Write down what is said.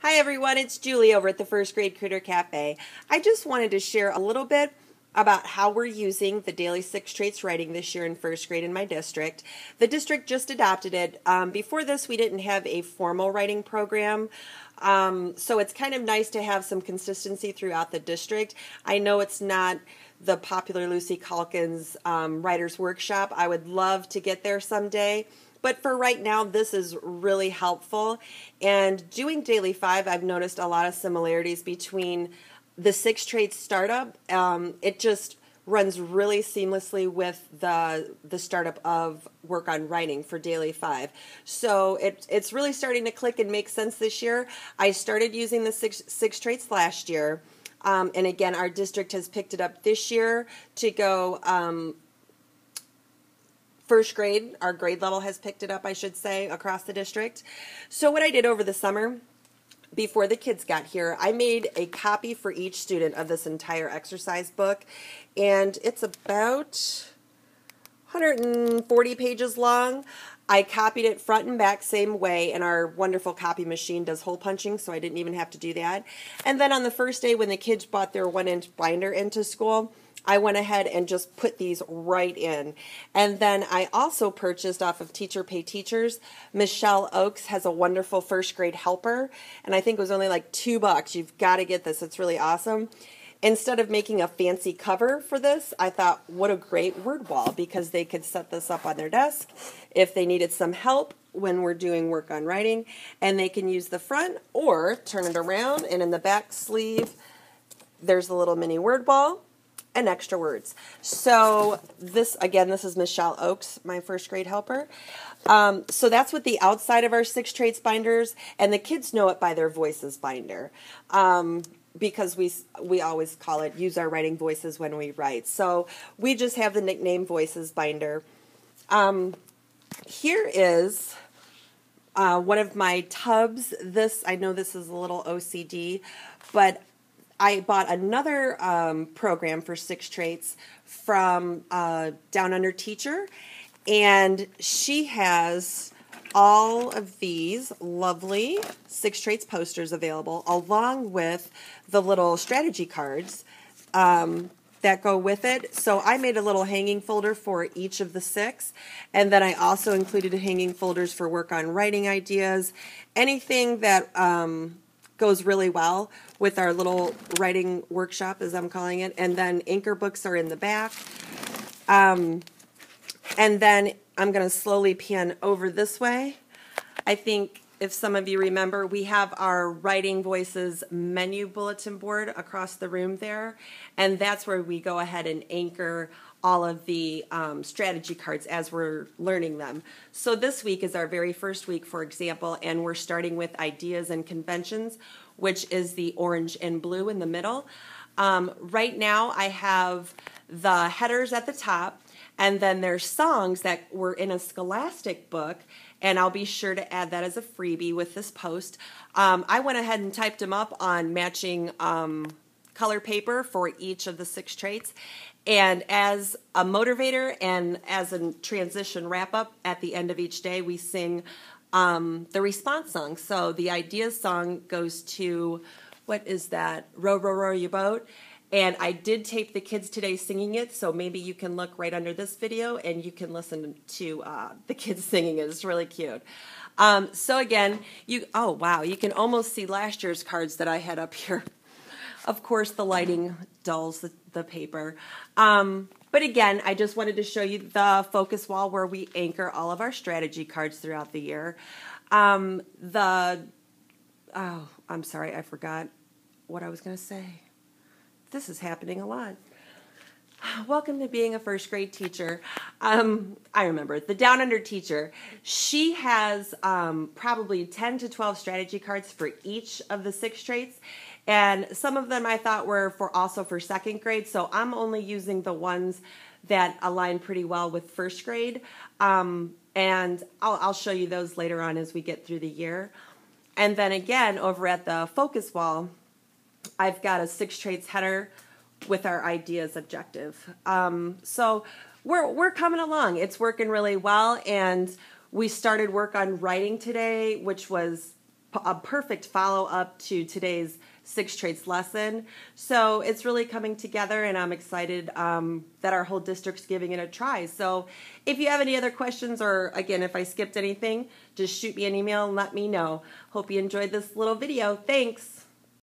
Hi everyone, it's Julie over at the First Grade Critter Cafe. I just wanted to share a little bit about how we're using the Daily 6 Traits writing this year in first grade in my district. The district just adopted it. Before this, we didn't have a formal writing program. So it's kind of nice to have some consistency throughout the district. I know it's not the popular Lucy Calkins Writer's Workshop. I would love to get there someday. But for right now, this is really helpful. And doing Daily 5, I've noticed a lot of similarities between the 6 Traits startup. It just runs really seamlessly with the startup of Work on Writing for Daily 5. So it's really starting to click and make sense this year. I started using the six Traits last year. And again, our district has picked it up this year to go first grade. Our grade level has picked it up, I should say, across the district. So what I did over the summer, before the kids got here, I made a copy for each student of this entire exercise book. And it's about 140 pages long. I copied it front and back same way, and our wonderful copy machine does hole punching, so I didn't even have to do that. And then on the first day when the kids brought their 1-inch binder into school, I went ahead and just put these right in. And then I also purchased off of Teacher Pay Teachers. Michelle Oakes has a wonderful first grade helper, and I think it was only like $2. You've got to get this. It's really awesome. Instead of making a fancy cover for this, I thought, what a great word wall, because they could set this up on their desk if they needed some help when we're doing Work on Writing, and they can use the front or turn it around, and in the back sleeve, there's a little mini word wall and extra words. So this, again, this is Michelle Oakes, my first grade helper. So that's what the outside of our 6 Traits binders, and the kids know it by their Voices binder. Because we always call it use our writing voices when we write. So we just have the nickname Voices binder. Here is one of my tubs. I know this is a little OCD, but I bought another program for 6 Traits from Down Under Teacher, and she has all of these lovely 6 Traits posters available, along with the little strategy cards that go with it. So I made a little hanging folder for each of the 6, and then I also included hanging folders for Work on Writing ideas, anything that goes really well with our little writing workshop, as I'm calling it. And then anchor books are in the back. And then I'm going to slowly pan over this way. I think if some of you remember, we have our Writing Voices menu bulletin board across the room there, and that's where we go ahead and anchor all of the strategy cards as we're learning them. So this week is our very first week, for example, and we're starting with ideas and conventions, which is the orange and blue in the middle. Right now I have the headers at the top, and then there's songs that were in a Scholastic book, and I'll be sure to add that as a freebie with this post. I went ahead and typed them up on matching color paper for each of the 6 Traits. And as a motivator and as a transition wrap-up at the end of each day, we sing the response song. So the ideas song goes to, what is that? Row, row, row your boat. And I did tape the kids today singing it, so maybe you can look right under this video and you can listen to the kids singing it. It's really cute. So again, oh wow, you can almost see last year's cards that I had up here. Of course, the lighting dulls the paper. But again, I just wanted to show you the focus wall where we anchor all of our strategy cards throughout the year. Oh, I'm sorry, I forgot what I was going to say. This is happening a lot. Welcome to being a first grade teacher. I remember the Down Under Teacher. She has probably 10 to 12 strategy cards for each of the 6 Traits. And some of them I thought were also for second grade. So I'm only using the ones that align pretty well with first grade. And I'll show you those later on as we get through the year. And then again, over at the focus wall, I've got a 6 Traits header with our ideas objective. So we're coming along. It's working really well, and we started Work on Writing today, which was a perfect follow-up to today's 6 traits lesson. So it's really coming together, and I'm excited that our whole district's giving it a try. So if you have any other questions, or again, if I skipped anything, just shoot me an email and let me know. Hope you enjoyed this little video. Thanks.